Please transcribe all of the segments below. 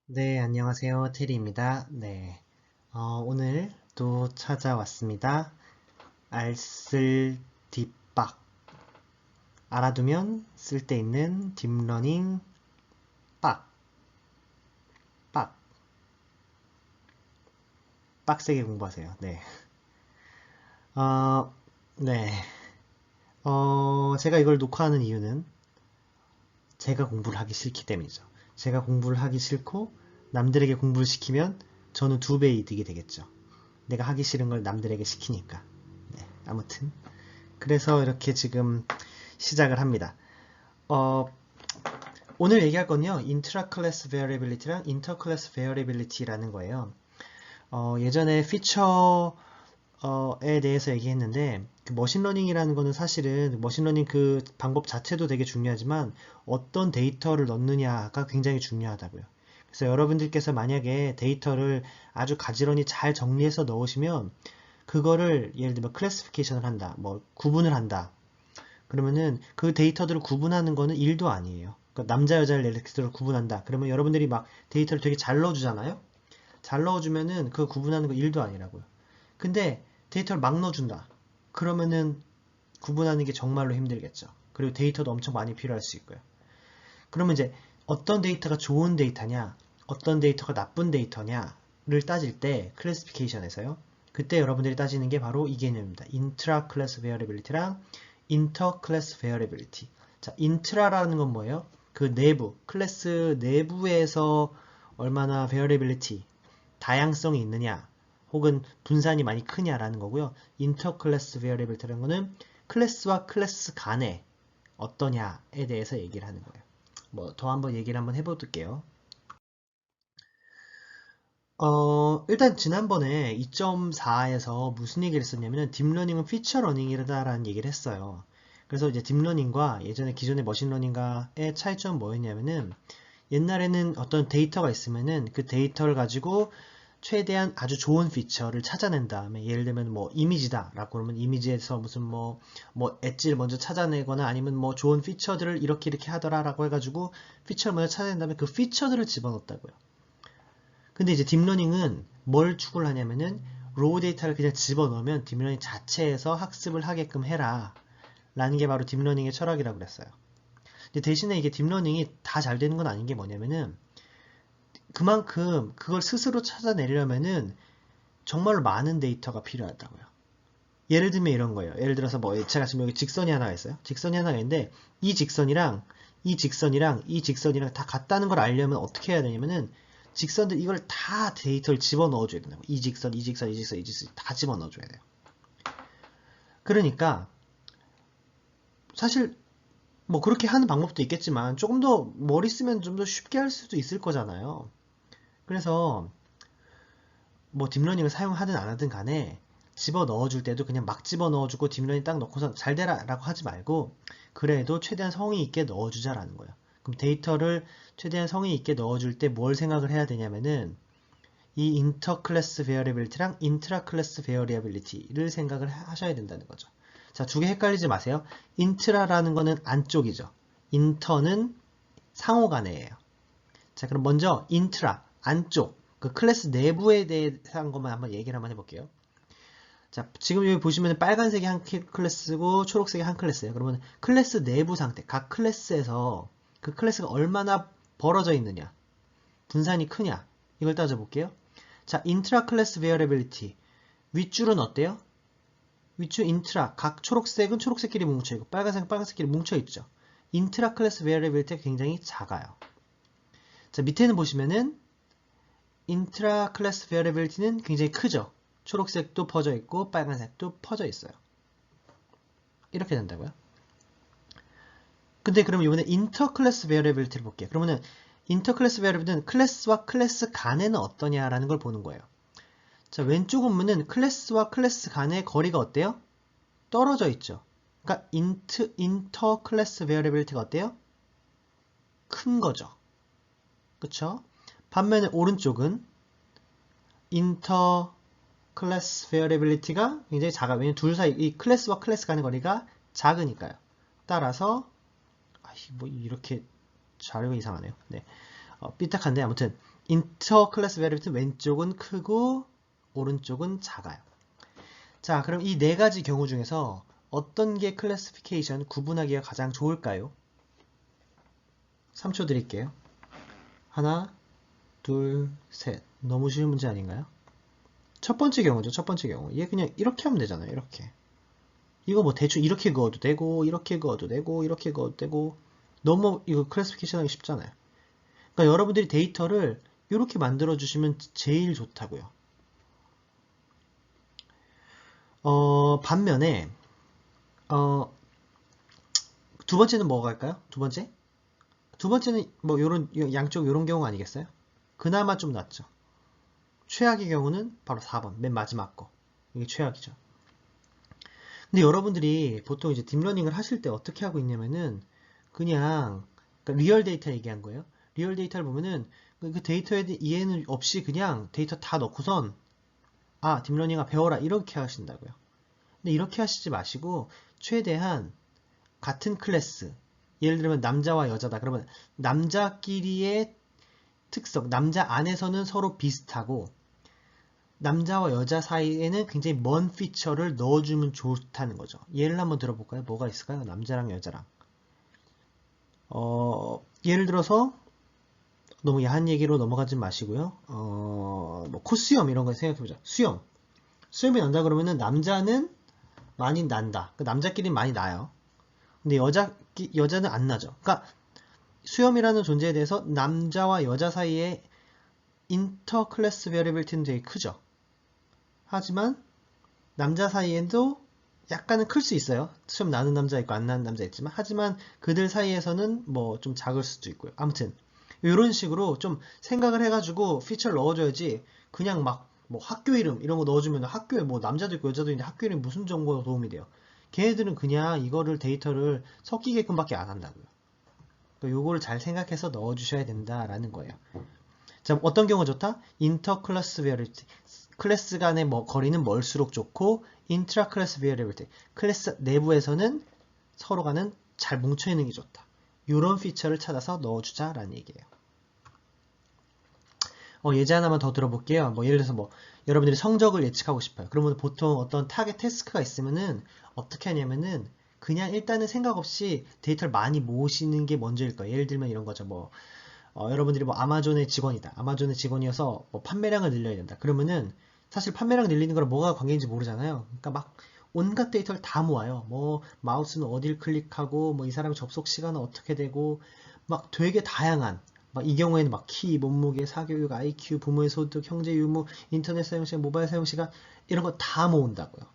네, 안녕하세요. 테리입니다. 네, 오늘 또 찾아왔습니다. 알쓸딥박. 알아두면 쓸데있는 딥러닝 빡, 빡, 빡세게 공부하세요. 네. 어, 네. 제가 이걸 녹화하는 이유는 제가 공부를 하기 싫기 때문이죠. 제가 공부를 하기 싫고 남들에게 공부를 시키면 저는 두 배의 이득이 되겠죠. 내가 하기 싫은 걸 남들에게 시키니까. 네, 아무튼. 그래서 이렇게 지금 시작을 합니다. 어, 오늘 얘기할 건요, intra-class variability랑 inter-class variability라는 거예요. 예전에 피처에 대해서 얘기했는데, 그 머신러닝이라는 거는 사실은 머신러닝 그 방법 자체도 되게 중요하지만 어떤 데이터를 넣느냐가 굉장히 중요하다고요. 그래서 여러분들께서 만약에 데이터를 아주 가지런히 잘 정리해서 넣으시면 그거를 예를 들면 클래시피케이션을 한다, 뭐 구분을 한다, 그러면은 그 데이터들을 구분하는 거는 일도 아니에요. 그러니까 남자 여자를 예를 들어 구분한다. 그러면 여러분들이 막 데이터를 되게 잘 넣어주잖아요. 잘 넣어주면은 그 구분하는 거 일도 아니라고요. 근데 데이터를 막 넣어준다. 그러면은 구분하는 게 정말로 힘들겠죠. 그리고 데이터도 엄청 많이 필요할 수 있고요. 그러면 이제 어떤 데이터가 좋은 데이터냐, 어떤 데이터가 나쁜 데이터냐를 따질 때 클래시피케이션에서요. 그때 여러분들이 따지는 게 바로 이 개념입니다. 인트라 클래스 베어리빌리티랑 인터 클래스 베어리빌리티. 자, 인트라라는 건 뭐예요? 그 내부, 클래스 내부에서 얼마나 베어리빌리티, 다양성이 있느냐, 혹은 분산이 많이 크냐라는 거고요. 인터 클래스 베어리빌리티라는 거는 클래스와 클래스 간에 어떠냐에 대해서 얘기를 하는 거예요. 뭐 더 한번 얘기를 한번 해볼게요. 일단 지난번에 2.4에서 무슨 얘기를 했었냐면은 딥러닝은 피처 러닝이다라는 얘기를 했어요. 그래서 이제 딥러닝과 예전에 기존의 머신러닝과의 차이점은 뭐였냐면은 옛날에는 어떤 데이터가 있으면은 그 데이터를 가지고 최대한 아주 좋은 피처를 찾아낸 다음에 예를 들면 뭐 이미지다 라고 그러면 이미지에서 무슨 뭐 엣지를 먼저 찾아내거나 아니면 뭐 좋은 피처들을 이렇게 하더라 라고 해가지고 피처를 먼저 찾아낸 다음에 그 피처들을 집어넣었다고요. 근데 이제 딥러닝은 뭘 추구를 하냐면은 로우 데이터를 그냥 집어넣으면 딥러닝 자체에서 학습을 하게끔 해라 라는 게 바로 딥러닝의 철학이라고 그랬어요. 근데 대신에 이게 딥러닝이 다 잘 되는 건 아닌 게 뭐냐면은 그만큼 그걸 스스로 찾아내려면은 정말로 많은 데이터가 필요하다고요. 예를 들면 이런 거예요. 예를 들어서 뭐 제가 지금 여기 직선이 하나가 있어요. 직선이 하나가 있는데 이 직선이랑 이 직선이랑 이 직선이랑 다 같다는 걸 알려면 어떻게 해야 되냐면은 직선들 이걸 다 데이터를 집어넣어줘야 된다고. 이 직선, 이 직선, 이 직선, 이 직선 다 집어넣어줘야 돼요. 그러니까 사실 뭐 그렇게 하는 방법도 있겠지만 조금 더 머리 쓰면 좀 더 쉽게 할 수도 있을 거잖아요. 그래서 뭐 딥러닝을 사용하든 안 하든 간에 집어 넣어줄 때도 그냥 막 집어 넣어주고 딥러닝 딱 넣고서 잘 되라 라고 하지 말고 그래도 최대한 성의 있게 넣어주자라는 거예요. 그럼 데이터를 최대한 성의 있게 넣어줄 때 뭘 생각을 해야 되냐면은 이 인터 클래스 베어리빌리티랑 인트라 클래스 베어리빌리티를 생각을 하셔야 된다는 거죠. 자, 두 개 헷갈리지 마세요. 인트라라는 거는 안쪽이죠. 인터는 상호간에예요. 자, 그럼 먼저 인트라, 안쪽, 그 클래스 내부에 대한 것만 한번 얘기를 한번 해볼게요. 자, 지금 여기 보시면 빨간색이 한 클래스고 초록색이 한 클래스예요. 그러면 클래스 내부 상태, 각 클래스에서 그 클래스가 얼마나 벌어져 있느냐, 분산이 크냐, 이걸 따져볼게요. 자, 인트라 클래스 베어리빌리티. 윗줄은 어때요? 윗줄 인트라, 각 초록색은 초록색끼리 뭉쳐있고 빨간색은 빨간색끼리 뭉쳐있죠. 인트라 클래스 베어리빌리티가 굉장히 작아요. 자, 밑에는 보시면은 인트라 클래스 베어리빌리티는 굉장히 크죠. 초록색도 퍼져 있고 빨간색도 퍼져 있어요. 이렇게 된다고요. 근데 그러면 이번에 인터 클래스 베어리빌리티를 볼게요. 그러면은 인터 클래스 베어리빌리티는 클래스와 클래스 간에는 어떠냐라는 걸 보는 거예요. 자, 왼쪽 음문은 클래스와 클래스 간의 거리가 어때요? 떨어져 있죠. 그러니까 인터 클래스 베어리빌리티가 어때요? 큰 거죠. 그쵸? 반면에 오른쪽은 인터 클래스 베어리빌리티가 굉장히 작아요. 왜냐면 둘 사이 이 클래스와 클래스 간의 거리가 작으니까요. 따라서 뭐 이렇게 자료가 이상하네요. 네. 삐딱한데 아무튼 인터클래스 베리어빌티 왼쪽은 크고 오른쪽은 작아요. 자, 그럼 이 네 가지 경우 중에서 어떤 게 클래시피케이션 구분하기가 가장 좋을까요? 3초 드릴게요. 하나, 둘, 셋. 너무 쉬운 문제 아닌가요? 첫 번째 경우죠. 첫 번째 경우. 얘 그냥 이렇게 하면 되잖아요. 이렇게. 이거 뭐 대충 이렇게 그어도 되고 이렇게 그어도 되고 이렇게 그어도 되고 너무 이거 클래시피케이션 하기 쉽잖아요. 그러니까 여러분들이 데이터를 이렇게 만들어 주시면 제일 좋다고요. 반면에 두 번째는 뭐가 할까요? 두 번째? 두 번째는 뭐 요런 양쪽 요런 경우 아니겠어요? 그나마 좀 낫죠. 최악의 경우는 바로 4번 맨 마지막 거. 이게 최악이죠. 근데 여러분들이 보통 이제 딥러닝을 하실 때 어떻게 하고 있냐면은 그냥 그러니까 리얼 데이터 얘기한 거예요. 리얼 데이터를 보면은 그 데이터에 대한 이해는 없이 그냥 데이터 다 넣고선 딥러닝아 배워라 이렇게 하신다고요. 근데 이렇게 하시지 마시고 최대한 같은 클래스 예를 들면 남자와 여자다 그러면 남자끼리의 특성 남자 안에서는 서로 비슷하고 남자와 여자 사이에는 굉장히 먼 피처를 넣어주면 좋다는 거죠. 예를 한번 들어볼까요? 뭐가 있을까요? 남자랑 여자랑 예를 들어서 너무 야한 얘기로 넘어가지 마시고요. 뭐 코수염 이런 거 생각해보자. 수염이 난다 그러면은 남자는 많이 난다. 그 남자끼리 많이 나요. 근데 여자는 안 나죠. 그러니까 수염이라는 존재에 대해서 남자와 여자 사이에 인터클래스 베리빌티는 되게 크죠. 하지만 남자 사이에도 약간은 클 수 있어요. 수염 나는 남자 있고 안 나는 남자 있지만 하지만 그들 사이에서는 뭐 좀 작을 수도 있고요. 아무튼 이런 식으로 좀 생각을 해가지고 피처를 넣어줘야지 그냥 막 뭐 학교 이름 이런 거 넣어주면 학교에 뭐 남자도 있고 여자도 있는데 학교 이름 무슨 정보가 도움이 돼요. 걔네들은 그냥 이거를 데이터를 섞이게끔 밖에 안 한다고요. 그러니까 요거를 잘 생각해서 넣어주셔야 된다라는 거예요. 자, 어떤 경우가 좋다? 인터클래스 베리어빌티. 클래스 간의 거리는 멀수록 좋고 인트라클래스 베리어빌티. 클래스 내부에서는 서로가는 잘 뭉쳐있는 게 좋다. 이런 피처를 찾아서 넣어주자라는 얘기예요. 예제 하나만 더 들어볼게요. 예를 들어서 여러분들이 성적을 예측하고 싶어요. 그러면 보통 어떤 타겟 태스크가 있으면은 어떻게 하냐면은 그냥 일단은 생각 없이 데이터를 많이 모으시는 게 먼저일 거예요. 예를 들면 이런 거죠. 여러분들이 아마존의 직원이다. 아마존의 직원이어서 판매량을 늘려야 된다. 그러면은 사실 판매량 늘리는 거랑 뭐가 관계인지 모르잖아요. 그러니까 막 온갖 데이터를 다 모아요. 마우스는 어딜 클릭하고 이 사람의 접속 시간은 어떻게 되고 막 되게 다양한 이 경우에는 키, 몸무게, 사교육, IQ, 부모의 소득, 형제 유무, 인터넷 사용 시간, 모바일 사용 시간 이런 거 다 모은다고요.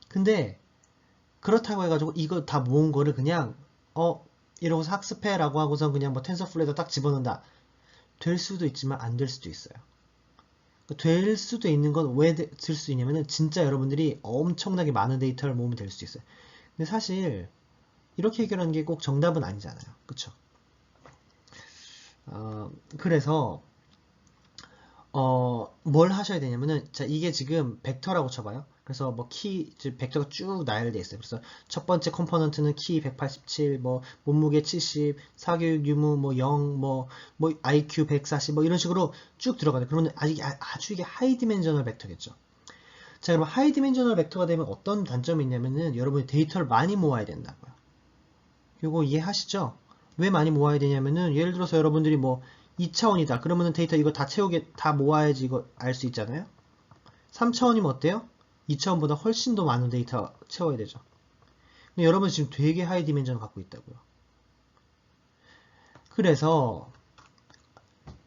근데 그렇다고 해가지고 이거 다 모은 거를 그냥 이러고서 학습해라고 하고선 그냥 텐서플로에다 딱 집어넣는다. 될 수도 있지만 안 될 수도 있어요. 될 수도 있는 건 왜 될 수 있냐면은 진짜 여러분들이 엄청나게 많은 데이터를 모으면 될 수 있어요. 근데 사실 이렇게 해결하는 게 꼭 정답은 아니잖아요. 그쵸? 그래서 뭘 하셔야 되냐면은 자 이게 지금 벡터라고 쳐봐요. 그래서 벡터가 쭉 나열되어 있어요. 그래서 첫 번째 컴포넌트는 키 187, 몸무게 70, 사교육 유무 0, IQ 140 이런 식으로 쭉 들어가요. 그러면 아주 이게 하이 디멘셔널 벡터겠죠. 자, 그럼 하이 디멘셔널 벡터가 되면 어떤 단점이 있냐면은 여러분이 데이터를 많이 모아야 된다고요. 이거 이해하시죠? 왜 많이 모아야 되냐면은 예를 들어서 여러분들이 2차원이다. 그러면은 데이터 이거 다 모아야지 이거 알 수 있잖아요. 3차원이면 어때요? 2차원보다 훨씬 더 많은 데이터 채워야 되죠. 근데 여러분 지금 되게 하이 디멘전을 갖고 있다고요. 그래서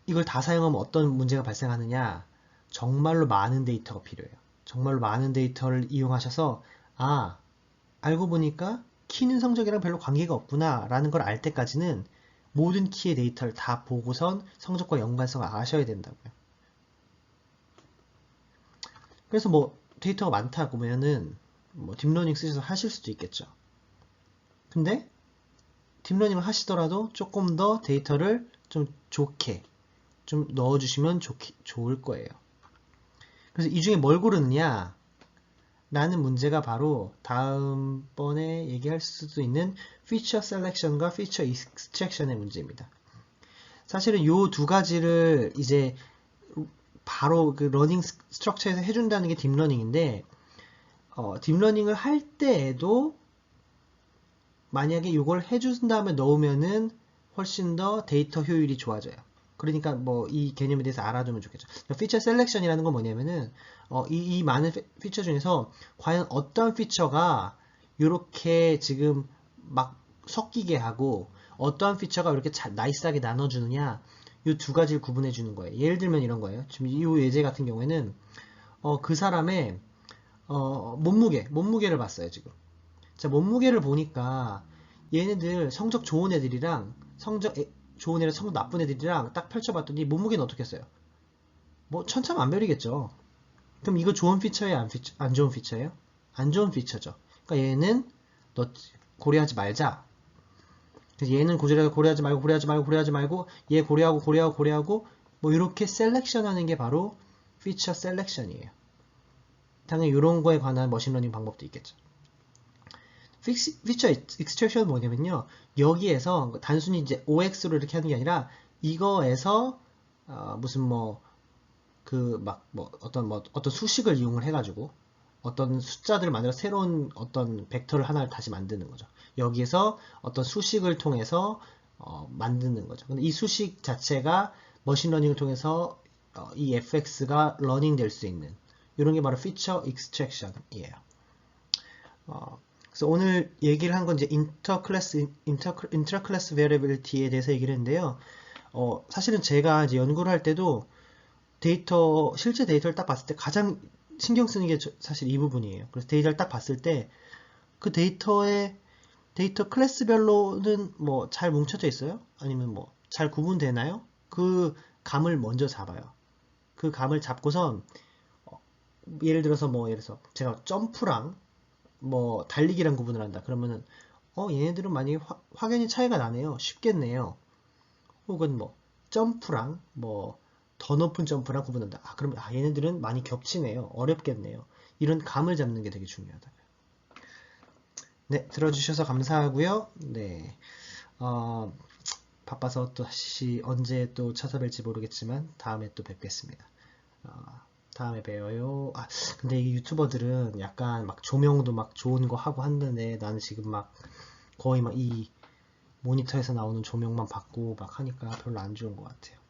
이걸 다 사용하면 어떤 문제가 발생하느냐? 정말로 많은 데이터가 필요해요. 정말로 많은 데이터를 이용하셔서 알고 보니까 키는 성적이랑 별로 관계가 없구나 라는 걸 알 때까지는 모든 키의 데이터를 다 보고선 성적과 연관성을 아셔야 된다고요. 그래서 데이터가 많다고 보면은 딥러닝 쓰셔서 하실 수도 있겠죠. 근데 딥러닝을 하시더라도 조금 더 데이터를 좀 좋게 좀 넣어주시면 좋을 거예요. 그래서 이 중에 뭘 고르느냐 라는 문제가 바로 다음번에 얘기할 수도 있는 피처 셀렉션과 피처 익스트랙션의 문제입니다. 사실은 요 두 가지를 이제 바로 그 러닝 스트럭처에서 해준다는 게 딥러닝인데, 딥러닝을 할 때에도 만약에 이걸 해준 다음에 넣으면은 훨씬 더 데이터 효율이 좋아져요. 그러니까 뭐 이 개념에 대해서 알아두면 좋겠죠. 피처 셀렉션이라는 건 뭐냐면은 이 많은 피처 중에서 과연 어떤 피처가 이렇게 지금 막 섞이게 하고 어떠한 피처가 이렇게 나이스하게 나눠주느냐, 이 두 가지를 구분해 주는 거예요. 예를 들면 이런 거예요. 지금 이 예제 같은 경우에는 그 사람의 몸무게를 봤어요 지금. 자, 몸무게를 보니까 얘네들 성적 좋은 애들이랑 좋은 애랑 성적 나쁜 애들이랑 딱 펼쳐봤더니 몸무게는 어떻게 했어요? 뭐 천차만별이겠죠. 그럼 이거 좋은 피처예요? 안 좋은 피처예요? 안 좋은 피처죠. 그러니까 얘는 너 고려하지 말자. 그래서 얘는 고려하지 말고 고려하지 말고 얘 고려하고 뭐 이렇게 셀렉션하는 게 바로 피처 셀렉션이에요. 당연히 이런 거에 관한 머신러닝 방법도 있겠죠. 피처 익스트랙션은 뭐냐면요, 여기에서 단순히 이제 OX로 이렇게 하는 게 아니라 이거에서 무슨 뭐 그 막 뭐 어떤 수식을 이용을 해가지고 어떤 숫자들을 만들어 새로운 어떤 벡터를 하나를 다시 만드는 거죠. 여기에서 어떤 수식을 통해서 만드는 거죠. 근데 이 수식 자체가 머신러닝을 통해서 이 fx가 러닝 될 수 있는 이런 게 바로 피처 익스트랙션이에요. 그래서 오늘 얘기를 한 건 이제 인터클래스 베리애빌리티에 대해서 얘기를 했는데요. 사실은 제가 이제 연구를 할 때도 실제 데이터를 딱 봤을 때 가장 신경 쓰는 게 사실 이 부분이에요. 그래서 데이터를 딱 봤을 때 그 데이터 클래스별로는 뭐 잘 뭉쳐져 있어요? 아니면 뭐 잘 구분되나요? 그 감을 먼저 잡아요. 그 감을 잡고선 예를 들어서 제가 점프랑 뭐 달리기랑 구분을 한다. 그러면은 얘네들은 많이 확연히 차이가 나네요. 쉽겠네요. 혹은 뭐 점프랑 뭐 더 높은 점프랑 구분한다. 그러면 얘네들은 많이 겹치네요. 어렵겠네요. 이런 감을 잡는 게 되게 중요하다. 네, 들어주셔서 감사하고요. 네, 바빠서 또 다시 언제 또 찾아뵐지 모르겠지만 다음에 또 뵙겠습니다. 다음에 봬요. 근데 이 유튜버들은 약간 막 조명도 막 좋은 거 하고 한다는데 나는 지금 막 거의 막 이 모니터에서 나오는 조명만 받고 막 하니까 별로 안 좋은 것 같아요.